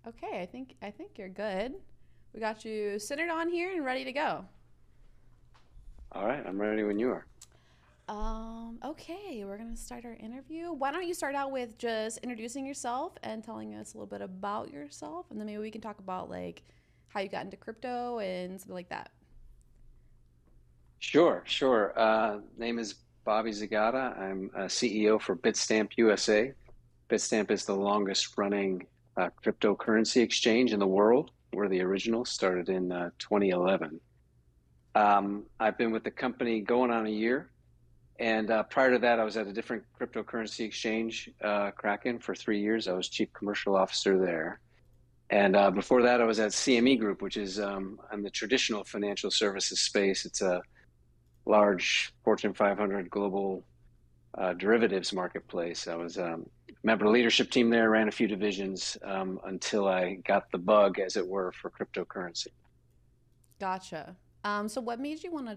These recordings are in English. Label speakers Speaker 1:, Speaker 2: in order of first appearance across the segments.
Speaker 1: Okay, I think you're good. We got you centered on here and ready to go.
Speaker 2: All right, I'm ready when you are.
Speaker 1: Okay, we're gonna start our interview. Why don't you start out with just introducing yourself and telling us a little bit about yourself, and then maybe we can talk about like how you got into crypto and something like that.
Speaker 2: Sure. Name is Bobby Zagotta. I'm CEO for Bitstamp USA. Bitstamp is the longest running cryptocurrency exchange in the world. We're the original, started in 2011. I've been with the company going on a year. And prior to that, I was at a different cryptocurrency exchange, Kraken, for 3 years. I was chief commercial officer there. And before that, I was at CME Group, which is in the traditional financial services space. It's a large Fortune 500 global derivatives marketplace. I was a member of the leadership team there, ran a few divisions until I got the bug, as it were, for cryptocurrency.
Speaker 1: Gotcha. So what made you want to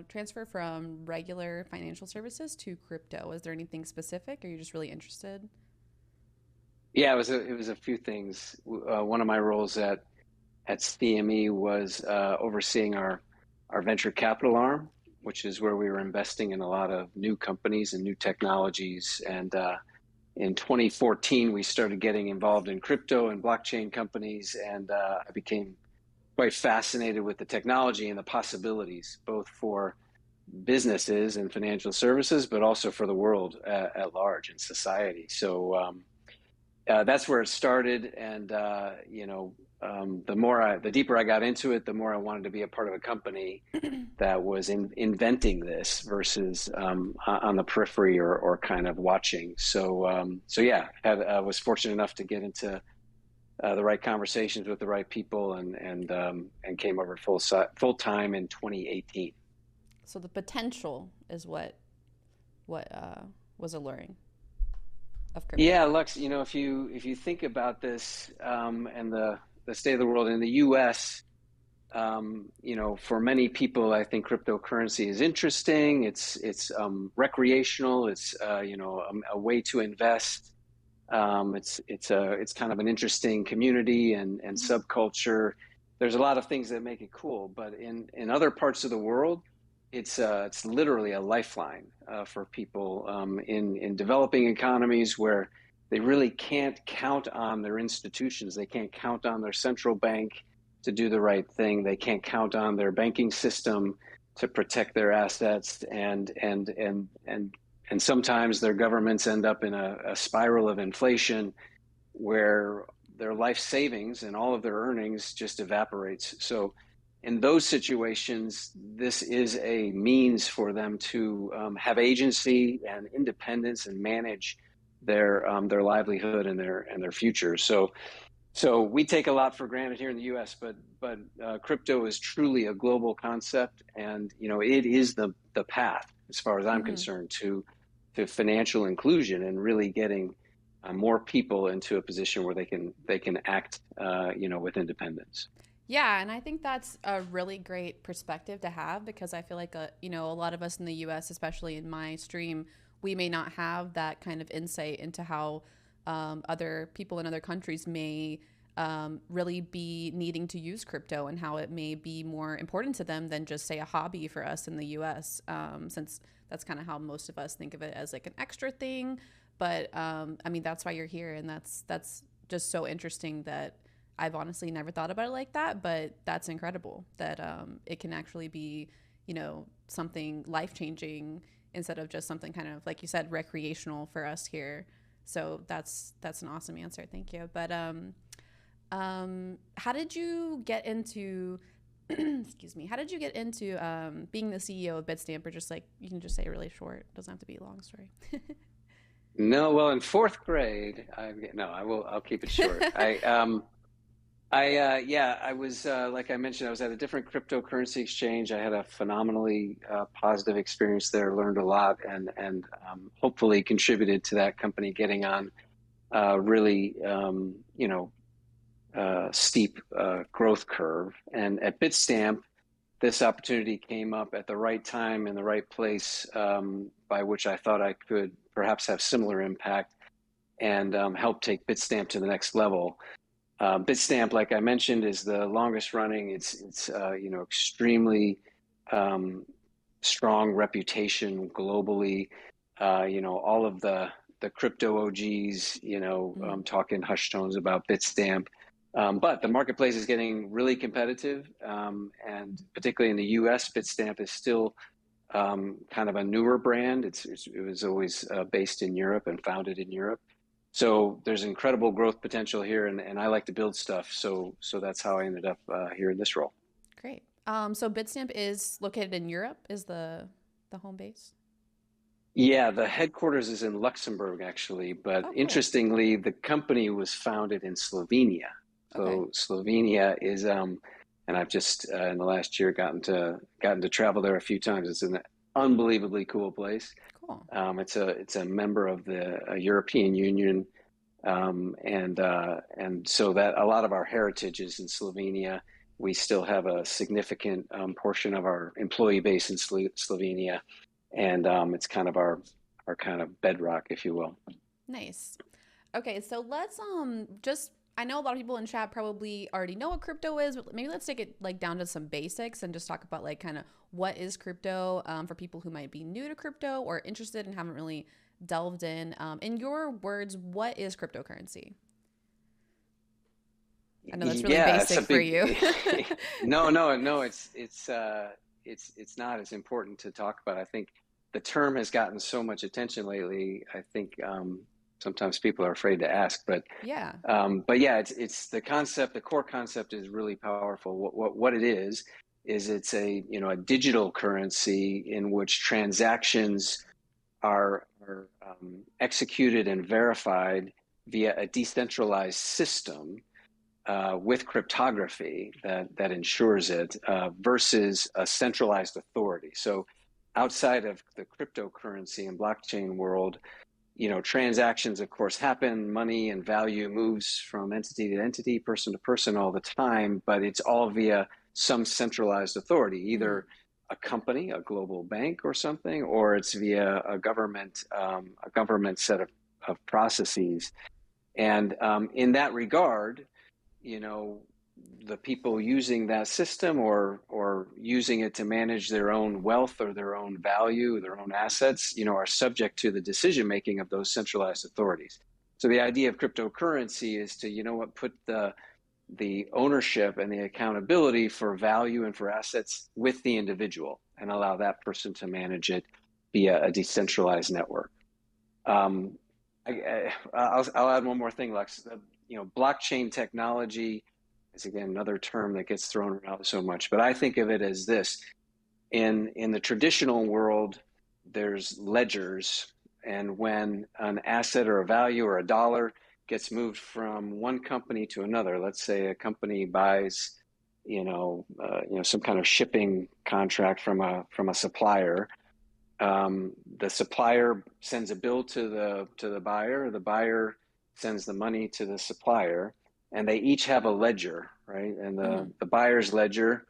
Speaker 1: transfer from regular financial services to crypto? Was there anything specific, or are you just really interested?
Speaker 2: Yeah, it was a few things. One of my roles at CME was overseeing our venture capital arm, which is where we were investing in a lot of new companies and new technologies. And in 2014, we started getting involved in crypto and blockchain companies, and I became quite fascinated with the technology and the possibilities, both for businesses and financial services, but also for the world at large and society. So that's where it started, and the deeper I got into it, the more I wanted to be a part of a company that was inventing this versus on the periphery or kind of watching. So yeah, was fortunate enough to get into the right conversations with the right people, and came over full time in 2018.
Speaker 1: So the potential is what was alluring of crypto.
Speaker 2: Yeah, Lux, if you think about this and the state of the world in the U.S. For many people, I think cryptocurrency is interesting. It's recreational. It's a way to invest. It's kind of an interesting community and subculture. There's a lot of things that make it cool, but in other parts of the world, it's literally a lifeline for people in developing economies where they really can't count on their institutions. They can't count on their central bank to do the right thing. They can't count on their banking system to protect their assets, and sometimes their governments end up in a spiral of inflation where their life savings and all of their earnings just evaporates. So in those situations, this is a means for them to have agency and independence and manage their livelihood and their future. So we take a lot for granted here in the U.S., but crypto is truly a global concept, and it is the path, as far as I'm
Speaker 1: Mm-hmm.
Speaker 2: concerned, to financial inclusion and really getting more people into a position where they can act, with independence.
Speaker 1: Yeah, and I think that's a really great perspective to have because I feel like a lot of us in the U.S., especially in my stream, we may not have that kind of insight into how other people in other countries may really be needing to use crypto and how it may be more important to them than just say a hobby for us in the U.S. Since that's kind of how most of us think of it as like an extra thing. But I mean, that's why you're here, and that's just so interesting that I've honestly never thought about it like that, but that's incredible that it can actually be, something life changing instead of just something kind of like you said, recreational for us here. So that's an awesome answer. Thank you. But how did you get into? Excuse me. How did you get into being the CEO of Bitstamp? Or just like you can just say really short. It doesn't have to be a long story.
Speaker 2: No, well, in fourth grade, no, I'll keep it short. Yeah, I was like I mentioned, I was at a different cryptocurrency exchange. I had a phenomenally positive experience there, learned a lot, and hopefully contributed to that company getting on really steep growth curve. And at Bitstamp, this opportunity came up at the right time in the right place, by which I thought I could perhaps have similar impact and help take Bitstamp to the next level. Bitstamp, like I mentioned, is the longest running. It's extremely um, strong reputation globally. All of the crypto OGs,
Speaker 1: Mm.
Speaker 2: talking hushed tones about Bitstamp. But the marketplace is getting really competitive, and particularly in the U.S., Bitstamp is still kind of a newer brand. It was always based in Europe and founded in Europe. So there's incredible growth potential here, and I like to build stuff. So that's how I ended up here in this role.
Speaker 1: Great. So Bitstamp is located in Europe, is the home base?
Speaker 2: Yeah, the headquarters is in Luxembourg, actually, but
Speaker 1: Oh, cool.
Speaker 2: interestingly, the company was founded in Slovenia.
Speaker 1: Okay.
Speaker 2: So Slovenia is, and I've just in the last year gotten to travel there a few times. It's an unbelievably cool place.
Speaker 1: Cool.
Speaker 2: It's a member of the European Union, and so that a lot of our heritage is in Slovenia. We still have a significant portion of our employee base in Slovenia, and it's kind of our kind of bedrock, if you will.
Speaker 1: Nice. Okay, so let's just I know a lot of people in chat probably already know what crypto is, but maybe let's take it like down to some basics and just talk about like kind of what is crypto for people who might be new to crypto or interested and haven't really delved in. In your words, what is cryptocurrency? I know that's really
Speaker 2: Yeah, it's a
Speaker 1: basic for
Speaker 2: big.
Speaker 1: you.
Speaker 2: No, no, no. It's not as important to talk about. I think the term has gotten so much attention lately. I think sometimes people are afraid to ask,
Speaker 1: Yeah.
Speaker 2: but yeah, it's the concept. The core concept is really powerful. What it is it's a digital currency in which transactions are executed and verified via a decentralized system with cryptography that ensures it versus a centralized authority. So outside of the cryptocurrency and blockchain world, transactions, of course, happen. Money and value moves from entity to entity, person to person all the time, but it's all via some centralized authority,
Speaker 1: Mm-hmm.
Speaker 2: either a company, a global bank or something, or it's via a government set of processes. And in that regard, you know, the people using that system or using it to manage their own wealth or their own value, their own assets, are subject to the decision making of those centralized authorities. So the idea of cryptocurrency is to, put the ownership and the accountability for value and for assets with the individual and allow that person to manage it via a decentralized network. Um, I'll add one more thing, Luxx. Blockchain technology is again another term that gets thrown around so much, but I think of it as this: in the traditional world, there's ledgers, and when an asset or a value or a dollar gets moved from one company to another, let's say a company buys, some kind of shipping contract from a supplier. The supplier sends a bill to the buyer. The buyer sends the money to the supplier, and they each have a ledger, right? And
Speaker 1: Mm-hmm.
Speaker 2: the buyer's ledger,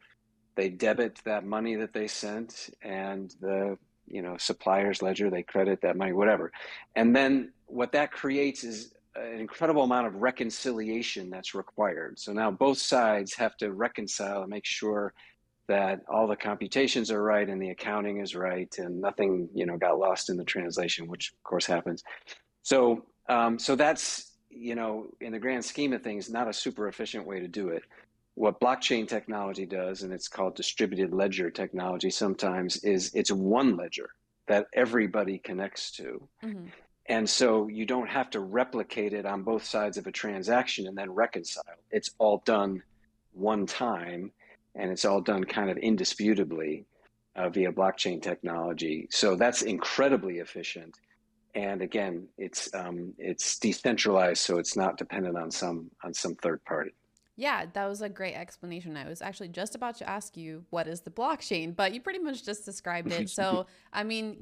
Speaker 2: they debit that money that they sent, and the supplier's ledger, they credit that money, whatever. And then what that creates is an incredible amount of reconciliation that's required. So now both sides have to reconcile and make sure that all the computations are right and the accounting is right and nothing got lost in the translation, which of course happens. So that's in the grand scheme of things not a super efficient way to do it. What blockchain technology does, and it's called distributed ledger technology sometimes, is it's one ledger that everybody connects to.
Speaker 1: Mm-hmm.
Speaker 2: And so you don't have to replicate it on both sides of a transaction and then reconcile. It's all done one time, and it's all done kind of indisputably via blockchain technology. So that's incredibly efficient. And again, it's decentralized, so it's not dependent on some third party.
Speaker 1: Yeah, that was a great explanation. I was actually just about to ask you what is the blockchain, but you pretty much just described it. So, I mean,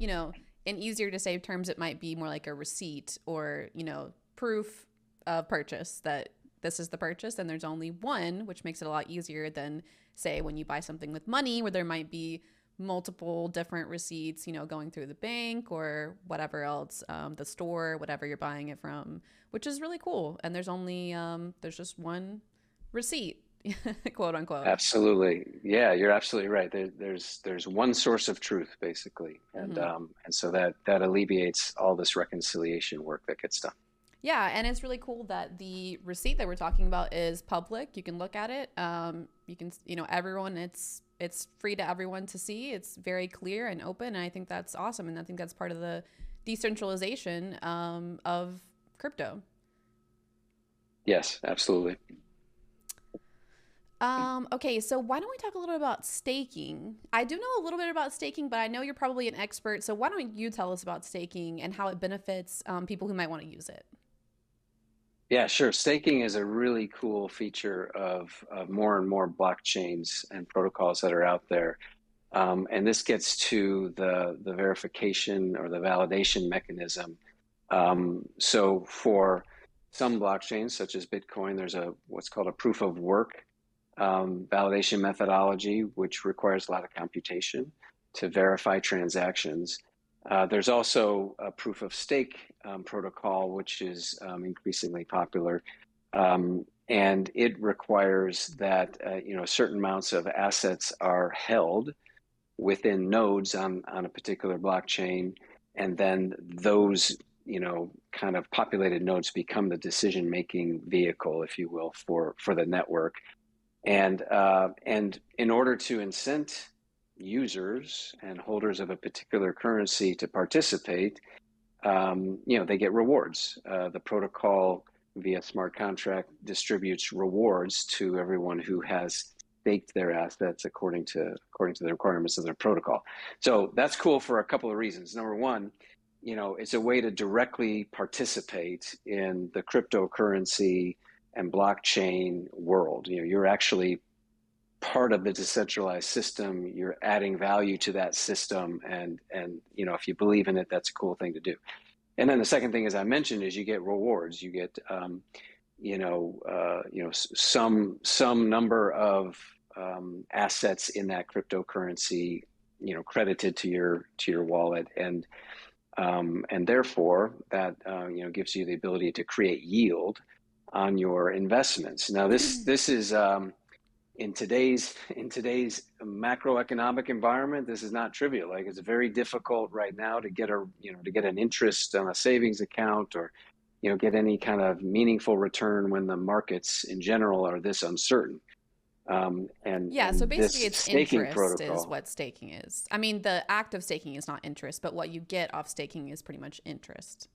Speaker 1: in easier to say terms, it might be more like a receipt or, proof of purchase that this is the purchase and there's only one, which makes it a lot easier than, say, when you buy something with money where there might be multiple different receipts, you know, going through the bank or whatever else, the store, whatever you're buying it from, which is really cool. And there's just one receipt, quote unquote.
Speaker 2: Absolutely. Yeah, you're absolutely right. There's one source of truth basically,
Speaker 1: Hmm.
Speaker 2: and so that alleviates all this reconciliation work that gets done.
Speaker 1: Yeah, and it's really cool that the receipt that we're talking about is public. You can look at it. You can, you know, everyone. It's free to everyone to see. It's very clear and open, and I think that's awesome. And I think that's part of the decentralization of crypto.
Speaker 2: Yes, absolutely.
Speaker 1: Okay, so why don't we talk a little bit about staking? I do know a little bit about staking, but I know you're probably an expert. So why don't you tell us about staking and how it benefits people who might want to use it?
Speaker 2: Yeah, sure. Staking is a really cool feature of more and more blockchains and protocols that are out there. And this gets to the verification or the validation mechanism. So for some blockchains, such as Bitcoin, there's a what's called a proof of work validation methodology, which requires a lot of computation to verify transactions. There's also a proof of stake protocol, which is increasingly popular. And it requires that certain amounts of assets are held within nodes on a particular blockchain, and then those kind of populated nodes become the decision-making vehicle, if you will, for the network. And in order to incent users and holders of a particular currency to participate, they get rewards. The protocol via smart contract distributes rewards to everyone who has staked their assets according to the requirements of their protocol. So that's cool for a couple of reasons. Number one, it's a way to directly participate in the cryptocurrency and blockchain world. You're actually part of the decentralized system. You're adding value to that system, and if you believe in it, that's a cool thing to do. And then the second thing, as I mentioned, is you get rewards. You get some number of assets in that cryptocurrency, credited to your wallet, and therefore that gives you the ability to create yield on your investments. Now, this is in today's macroeconomic environment, this is not trivial. Like, it's very difficult right now to get an interest on a savings account, or get any kind of meaningful return when the markets in general are this uncertain. And
Speaker 1: Yeah, so
Speaker 2: this
Speaker 1: basically it's
Speaker 2: staking
Speaker 1: interest is
Speaker 2: protocol,
Speaker 1: what staking is. I mean, the act of staking is not interest, but what you get off staking is pretty much interest.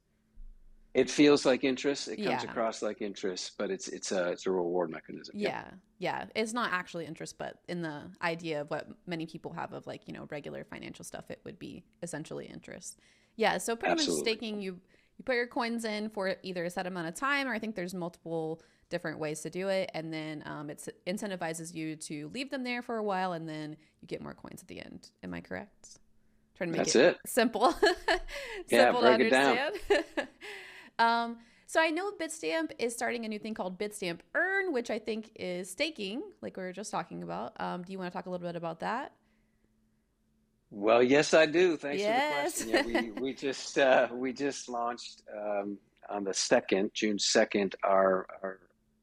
Speaker 2: it feels like interest. It comes
Speaker 1: Yeah.
Speaker 2: across like interest, but it's a reward mechanism. Yep,
Speaker 1: Yeah. Yeah. It's not actually interest, but in the idea of what many people have of, like, you know, regular financial stuff, it would be essentially interest. Yeah, so pretty much
Speaker 2: absolutely.
Speaker 1: staking, you put your coins in for either a set amount of time, or I think there's multiple different ways to do it, and then it incentivizes you to leave them there for a while, and then you get more coins at the end. Am I correct? Trying to make
Speaker 2: That's
Speaker 1: it
Speaker 2: it.
Speaker 1: simple,
Speaker 2: Yeah,
Speaker 1: simple to
Speaker 2: break it down.
Speaker 1: understand. So I know Bitstamp is starting a new thing called Bitstamp Earn, which I think is staking, like we were just talking about. Do you want to talk a little bit about that?
Speaker 2: Well, yes, I do. Thanks for the
Speaker 1: Yes.
Speaker 2: question. Yeah, we just launched on the second, June 2nd, our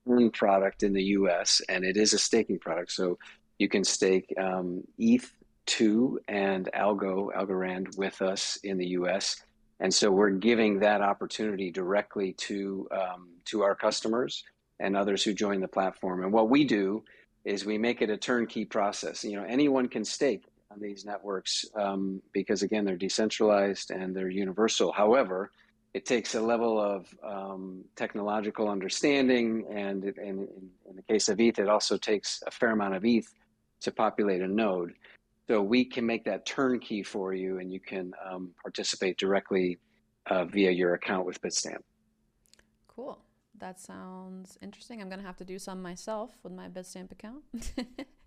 Speaker 2: own product in the U.S., and it is a staking product. So you can stake ETH2 and Algorand with us in the U.S. And so we're giving that opportunity directly to our customers and others who join the platform. And what we do is we make it a turnkey process. Anyone can stake on these networks, because again, they're decentralized and they're universal. However, it takes a level of technological understanding, and in the case of ETH, it also takes a fair amount of ETH to populate a node. So we can make that turnkey for you, and you can participate directly via your account with Bitstamp.
Speaker 1: Cool. That sounds interesting. I'm gonna have to do some myself with my Bitstamp account.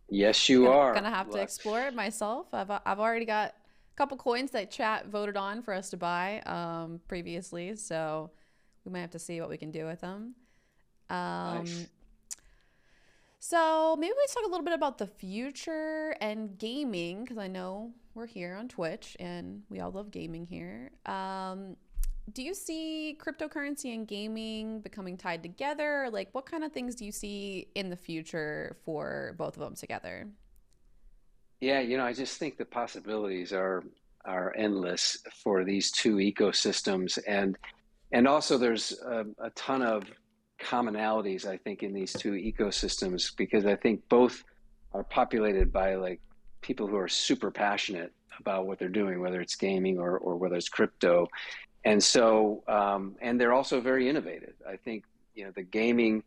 Speaker 2: Yes, you
Speaker 1: Gonna
Speaker 2: are,
Speaker 1: have to
Speaker 2: Lux.
Speaker 1: explore it myself. I've already got a couple coins that chat voted on for us to buy previously, so we might have to see what we can do with them. Um,
Speaker 2: Nice.
Speaker 1: So maybe let's talk a little bit about the future and gaming, because I know we're here on Twitch and we all love gaming here. Do you see cryptocurrency and gaming becoming tied together? Like, what kind of things do you see in the future for both of them together?
Speaker 2: Yeah, I just think the possibilities are endless for these two ecosystems, and also there's a ton of commonalities, I think, in these two ecosystems because I think both are populated by like people who are super passionate about what they're doing, whether it's gaming or whether it's crypto. And so, and they're also very innovative. I think, the gaming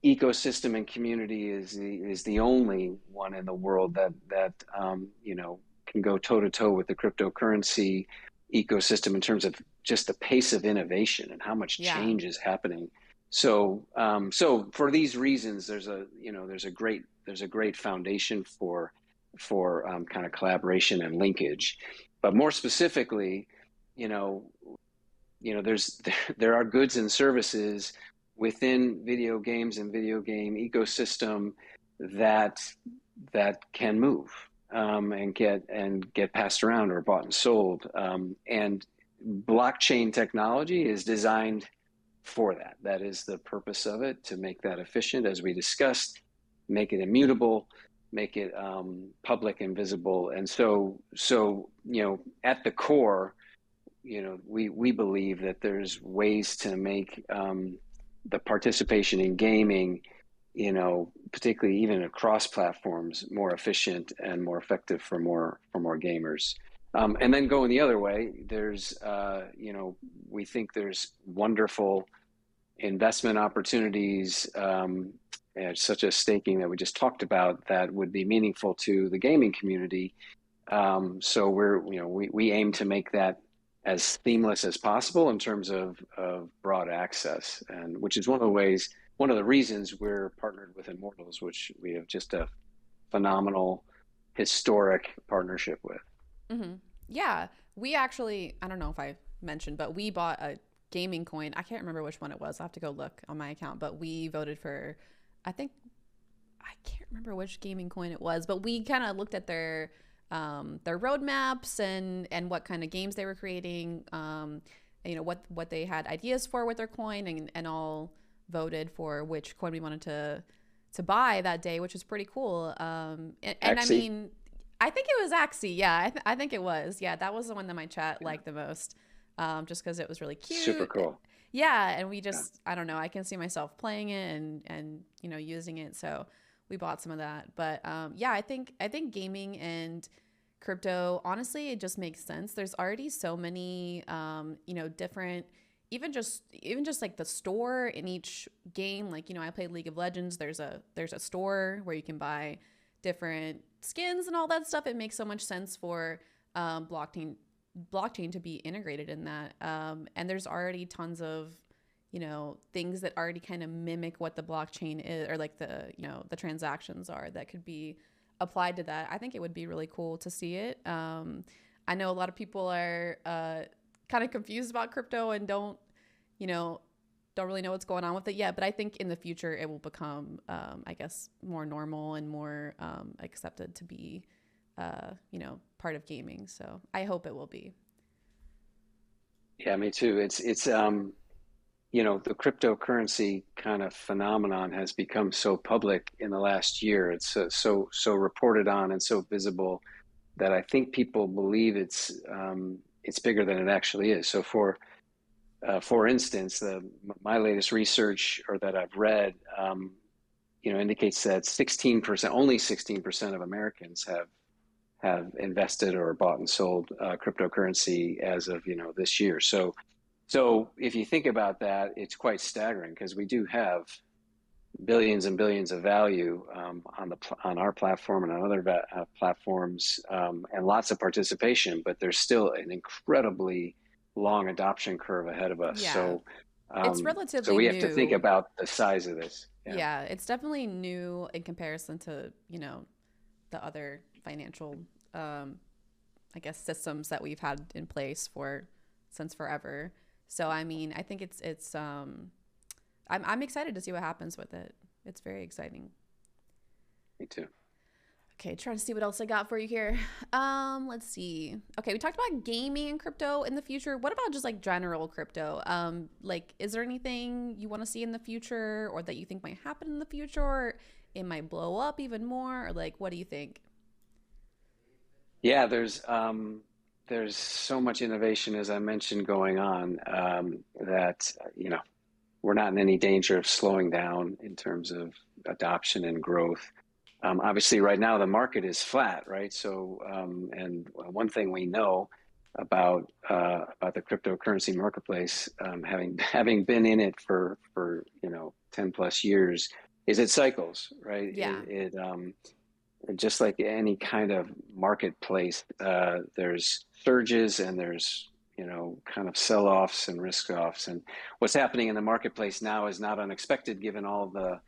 Speaker 2: ecosystem and community is the only one in the world that can go toe to toe with the cryptocurrency ecosystem in terms of just the pace of innovation and how much
Speaker 1: Yeah.
Speaker 2: change is happening. So for these reasons, there's a great foundation for kind of collaboration and linkage. But more specifically, you know, there's there are goods and services within video games and video game ecosystem that can move and get passed around or bought and sold. And blockchain technology is designed for that. That is the purpose of it, to make that efficient, as we discussed, make it immutable, make it public and visible. And so at the core, we believe that there's ways to make the participation in gaming, particularly even across platforms, more efficient and more effective for more gamers. And then going the other way, we think there's wonderful investment opportunities, such as staking that we just talked about, that would be meaningful to the gaming community. So we aim to make that as seamless as possible in terms of broad access, and which is one of the reasons we're partnered with Immortals, which we have just a phenomenal historic partnership with.
Speaker 1: Hmm. Yeah. We actually, I don't know if I mentioned, but we bought a gaming coin. I can't remember which one it was. I'll have to go look on my account, but we voted for, I think, I can't remember which gaming coin it was, but we kind of looked at their roadmaps and what kind of games they were creating, what they had ideas for with their coin, and all voted for which coin we wanted to buy that day, which was pretty cool. And I
Speaker 2: Axie,
Speaker 1: mean, I think it was Axie. Yeah, I think it was. Yeah, that was the one that my chat liked the most, just because it was really
Speaker 2: super
Speaker 1: cute.
Speaker 2: cool.
Speaker 1: Yeah, and we
Speaker 2: Yeah.
Speaker 1: just, I don't know, I can see myself playing it and using it. So we bought some of that. But yeah, I think gaming and crypto, honestly, it just makes sense. There's already so many different, even just like the store in each game. Like, I played League of Legends. There's a store where you can buy different skins and all that stuff. It makes so much sense for blockchain to be integrated in that. And there's already tons of things that already kind of mimic what the blockchain is, or like the transactions are, that could be applied to that. I think it would be really cool to see it. I know a lot of people are kind of confused about crypto and you know, don't really know what's going on with it yet. But I think in the future it will become, I guess, more normal and more accepted to be, part of gaming. So I hope it will be.
Speaker 2: Yeah, me too. It's the cryptocurrency kind of phenomenon has become so public in the last year. It's so reported on and so visible that I think people believe it's bigger than it actually is. So for instance, my latest research, or that I've read, indicates that 16%, only 16% of Americans have invested or bought and sold cryptocurrency as of this year. So if you think about that, it's quite staggering because we do have billions and billions of value on our platform and on other platforms, and lots of participation, but there's still an incredibly long adoption curve ahead of us.
Speaker 1: Yeah, it's
Speaker 2: So
Speaker 1: relatively
Speaker 2: we have to think
Speaker 1: new.
Speaker 2: about the size of this. Yeah.
Speaker 1: Yeah, it's definitely new in comparison to the other financial, um, I guess, systems that we've had in place for since forever. So I mean, I think I'm excited to see what happens with it. It's very exciting.
Speaker 2: Me too.
Speaker 1: Okay, trying to see what else I got for you here. Let's see. Okay, we talked about gaming and crypto in the future. What about just like general crypto? Like, is there anything you want to see in the future, or that you think might happen in the future, or it might blow up even more, or like, what do you think?
Speaker 2: Yeah, there's so much innovation, as I mentioned, going on that we're not in any danger of slowing down in terms of adoption and growth. Obviously, right now the market is flat, right? So, and one thing we know about the cryptocurrency marketplace, having been in it for 10 plus years, is it cycles, right?
Speaker 1: Yeah,
Speaker 2: Just like any kind of marketplace, there's surges and there's kind of sell-offs and risk-offs. And what's happening in the marketplace now is not unexpected, given all the,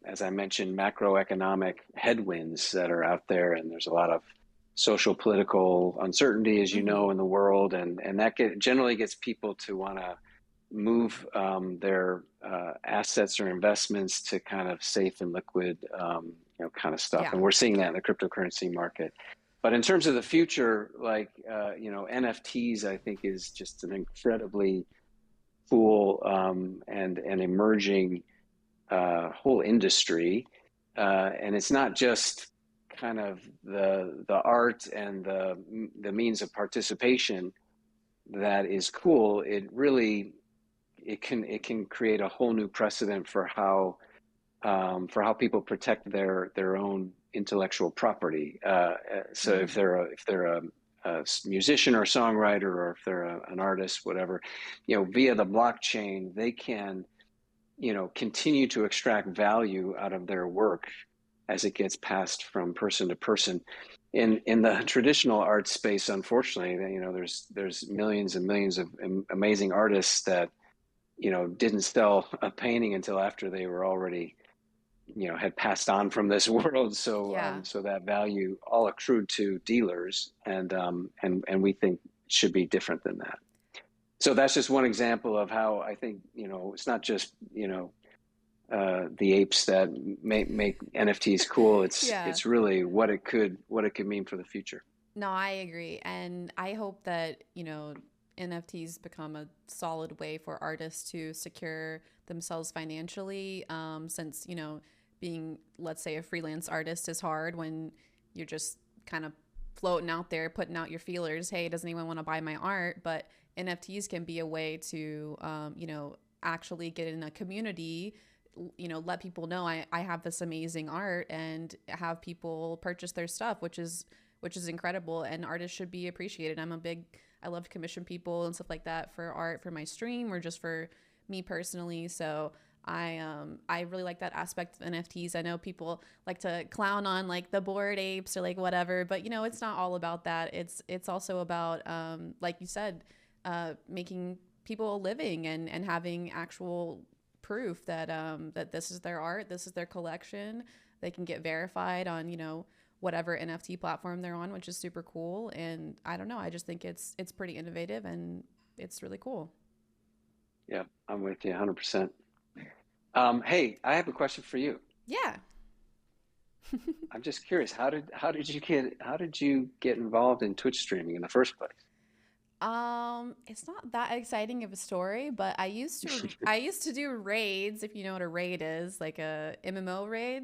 Speaker 2: as I mentioned, macroeconomic headwinds that are out there, and there's a lot of social political uncertainty, as you know,
Speaker 1: mm-hmm.
Speaker 2: in the world, and that generally gets people to want to move their assets or investments to kind of safe and liquid, kind of stuff.
Speaker 1: Yeah,
Speaker 2: And we're seeing that in the cryptocurrency market. But in terms of the future, like NFTs, I think is just an incredibly cool and emerging whole industry. And it's not just kind of the art and the means of participation that is cool. It can create a whole new precedent for how people protect their own intellectual property. So
Speaker 1: mm-hmm.
Speaker 2: if they're a musician or a songwriter, or if they're an artist, whatever, via the blockchain, they can continue to extract value out of their work as it gets passed from person to person. In the traditional art space, unfortunately, there's millions and millions of amazing artists that didn't sell a painting until after they were already had passed on from this world. So
Speaker 1: Yeah.
Speaker 2: so that value all accrued to dealers, and we think should be different than that. So that's just one example of how I think it's not just the apes that make NFTs cool. It's
Speaker 1: Yeah.
Speaker 2: it's really what it could mean for the future.
Speaker 1: No, I agree. And I hope that, NFTs become a solid way for artists to secure themselves financially. Since, being, let's say, a freelance artist is hard when you're just kind of floating out there, putting out your feelers. Hey, does anyone want to buy my art? But NFTs can be a way to, actually get in a community, let people know I have this amazing art, and have people purchase their stuff, which is incredible, and artists should be appreciated. I love to commission people and stuff like that for art for my stream, or just for me personally. So I really like that aspect of NFTs. I know people like to clown on like the bored apes or like whatever, but it's not all about that. It's also about like you said, making people a living, and having actual proof that that this is their art, this is their collection. They can get verified on whatever NFT platform they're on, which is super cool. And I don't know, I just think it's pretty innovative, and it's really cool.
Speaker 2: Yeah, I'm with you 100%. Hey, I have a question for you.
Speaker 1: Yeah.
Speaker 2: I'm just curious, how did you get involved in Twitch streaming in the first place?
Speaker 1: It's not that exciting of a story, but I used to do raids, if you know what a raid is, like a MMO raid,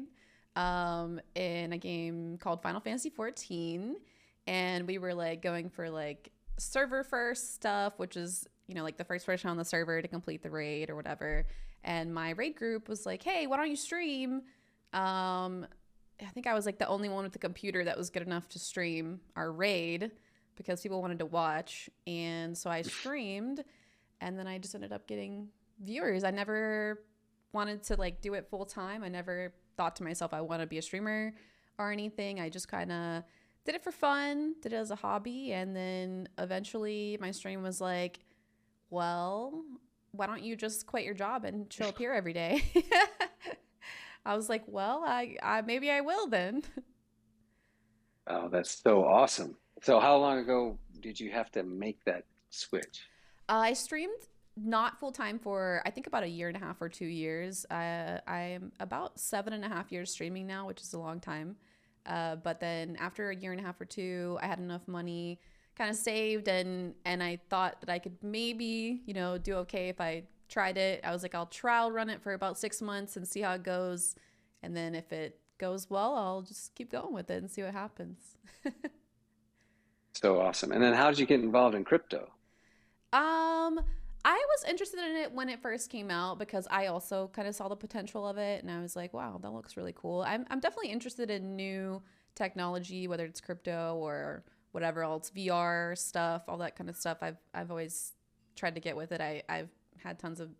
Speaker 1: in a game called Final Fantasy 14, and we were like going for like server first stuff, which is like the first person on the server to complete the raid or whatever. And my raid group was like, "Hey, why don't you stream?" Um, I think I was like the only one with the computer that was good enough to stream our raid, because people wanted to watch. And so I streamed, and then I just ended up getting viewers. I never wanted to like do it full time. I never thought to myself I want to be a streamer or anything. I just kind of did it for fun, did it as a hobby, and then eventually my stream was like, "Well, why don't you just quit your job and show up here every day?" I was like, "Well, I maybe I will then."
Speaker 2: Oh, that's so awesome. So how long ago did you have to make that switch?
Speaker 1: I streamed. not full time for I think about a year and a half or 2 years. I'm about 7.5 years streaming now, which is a long time. But then after a year and a half or two, I had enough money kind of saved, and I thought that I could maybe do okay if I tried it. I was like, I'll trial run it for about 6 months and see how it goes, and then if it goes well, I'll just keep going with it and see what happens.
Speaker 2: So awesome. And then how did you get involved in crypto?
Speaker 1: Um, I was interested in it when it first came out because I also kind of saw the potential of it, and I was like, wow, that looks really cool. I'm definitely interested in new technology, whether it's crypto or whatever else, VR stuff, all that kind of stuff. I've always tried to get with it. I've had tons of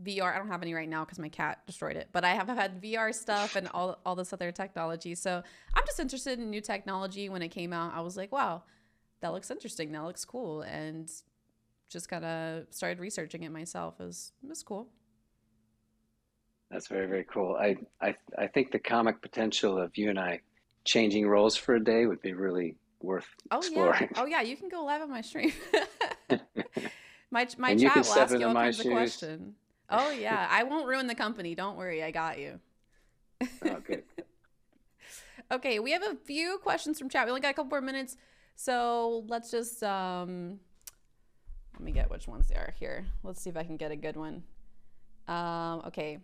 Speaker 1: VR. I don't have any right now because my cat destroyed it, but I have had VR stuff and all this other technology. So I'm just interested in new technology. When it came out, I was like, wow, that looks interesting. That looks cool, and just kind of started researching it myself. It was cool.
Speaker 2: That's very, very cool. I think the comic potential of you and I changing roles for a day would be really worth
Speaker 1: Oh yeah.
Speaker 2: exploring.
Speaker 1: Oh yeah. You can go live on my stream. My
Speaker 2: And you can
Speaker 1: chat will
Speaker 2: step
Speaker 1: ask you
Speaker 2: into
Speaker 1: all
Speaker 2: my
Speaker 1: kinds of
Speaker 2: shoes.
Speaker 1: questions. Oh yeah. I won't ruin the company. Don't worry. I got you.
Speaker 2: Oh, good.
Speaker 1: Okay. We have a few questions from chat. We only got a couple more minutes, so let's just let me get which ones they are here. Let's see if I can get a good one. Okay.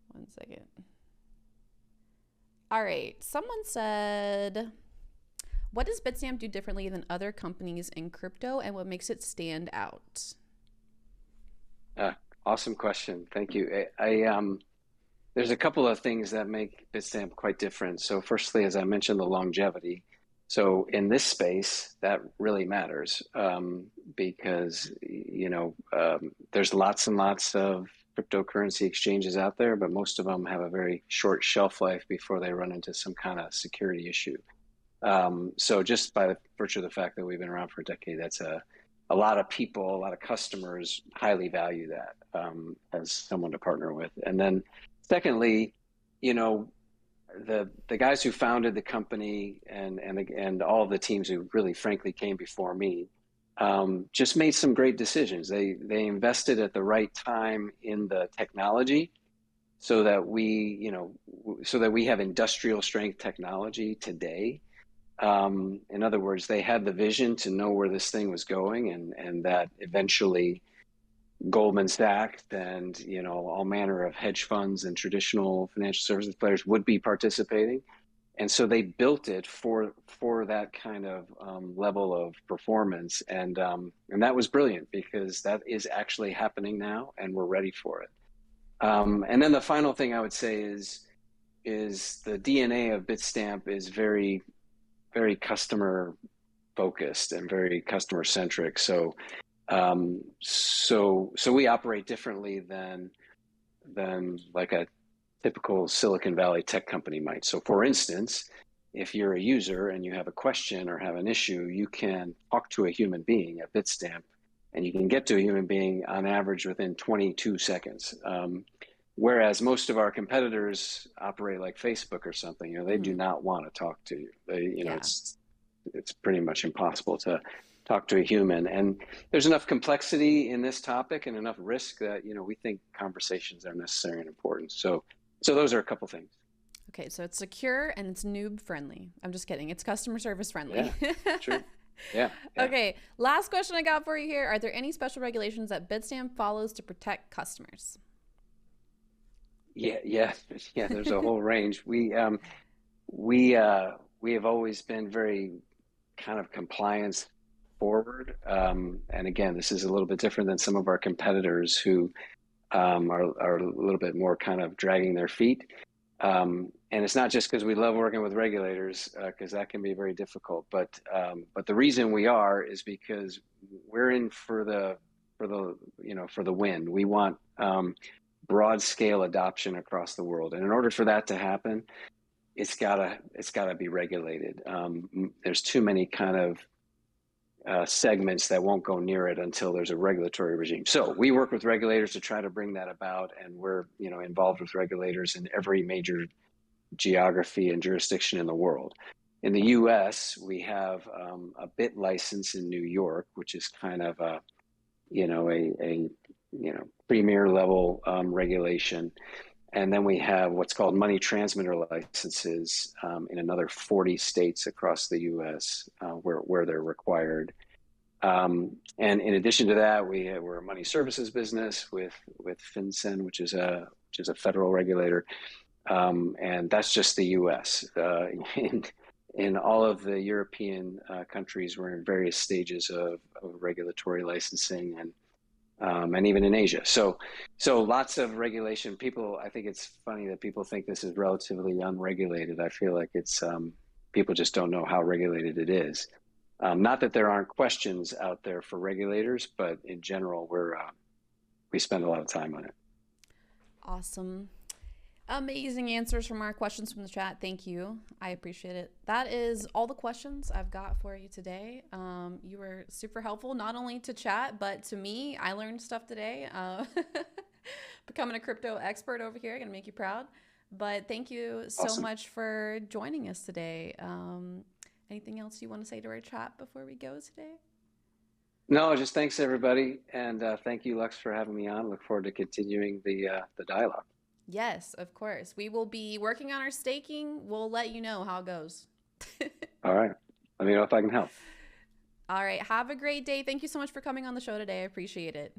Speaker 1: One second. All right. Someone said, what does Bitstamp do differently than other companies in crypto, and what makes it stand out?
Speaker 2: Uh, awesome question. Thank you. There's a couple of things that make Bitstamp quite different. So firstly, as I mentioned, the longevity. So in this space, that really matters because there's lots and lots of cryptocurrency exchanges out there, but most of them have a very short shelf life before they run into some kind of security issue. So just by the virtue of the fact that we've been around for a decade, that's a lot of people, a lot of customers highly value that as someone to partner with. And then secondly, you know, the guys who founded the company and all of the teams who really frankly came before me just made some great decisions. They invested at the right time in the technology so that we have industrial strength technology today. In other words, they had the vision to know where this thing was going, and that eventually Goldman Sachs and all manner of hedge funds and traditional financial services players would be participating, and so they built it for that kind of level of performance, and that was brilliant because that is actually happening now, and we're ready for it. And then the final thing I would say is the DNA of Bitstamp is very very customer focused and very customer centric. So we operate differently than like a typical Silicon Valley tech company might. So for instance, if you're a user and you have a question or have an issue, you can talk to a human being at Bitstamp, and you can get to a human being on average within 22 seconds. Whereas most of our competitors operate like Facebook or something, they do
Speaker 1: Mm-hmm.
Speaker 2: not want to talk to you.
Speaker 1: Yeah.
Speaker 2: It's pretty much impossible to talk to a human. And there's enough complexity in this topic and enough risk that we think conversations are necessary and important. So those are a couple things.
Speaker 1: Okay, so it's secure and it's noob friendly. I'm just kidding. It's customer service friendly.
Speaker 2: Yeah, true. Yeah, yeah.
Speaker 1: Okay, last question I got for you here. Are there any special regulations that Bitstamp follows to protect customers?
Speaker 2: Yeah, yeah, yeah. There's a whole range. We have always been very kind of compliance forward, and again, this is a little bit different than some of our competitors who are a little bit more kind of dragging their feet. And it's not just because we love working with regulators, because that can be very difficult. But the reason we are is because we're in for the win. We want broad scale adoption across the world, and in order for that to happen, it's gotta be regulated. There's too many kind of segments that won't go near it until there's a regulatory regime. So we work with regulators to try to bring that about, and we're involved with regulators in every major geography and jurisdiction in the world. In the U.S., we have a bit license in New York, which is kind of premier level regulation. And then we have what's called money transmitter licenses in another 40 states across the U.S. Where they're required. And in addition to that, we're a money services business with FinCEN, which is a federal regulator, and that's just the U.S. In all of the European countries, we're in various stages of regulatory licensing, and even in Asia. So lots of regulation. I think it's funny that people think this is relatively unregulated. I feel like it's people just don't know how regulated it is. Not that there aren't questions out there for regulators, but in general, we spend a lot of time on it.
Speaker 1: Awesome. Amazing answers from our questions from the chat. Thank you. I appreciate it. That is all the questions I've got for you today. You were super helpful, not only to chat, but to me. I learned stuff today. Becoming a crypto expert over here, gonna make you proud. But thank you so
Speaker 2: Awesome.
Speaker 1: much for joining us today. Anything else you want to say to our chat before we go today?
Speaker 2: No, just thanks everybody, and thank you, Lux, for having me on. Look forward to continuing the dialogue.
Speaker 1: Yes, of course. We will be working on our staking. We'll let you know how it goes.
Speaker 2: All right. Let me know if I can help.
Speaker 1: All right. Have a great day. Thank you so much for coming on the show today. I appreciate it.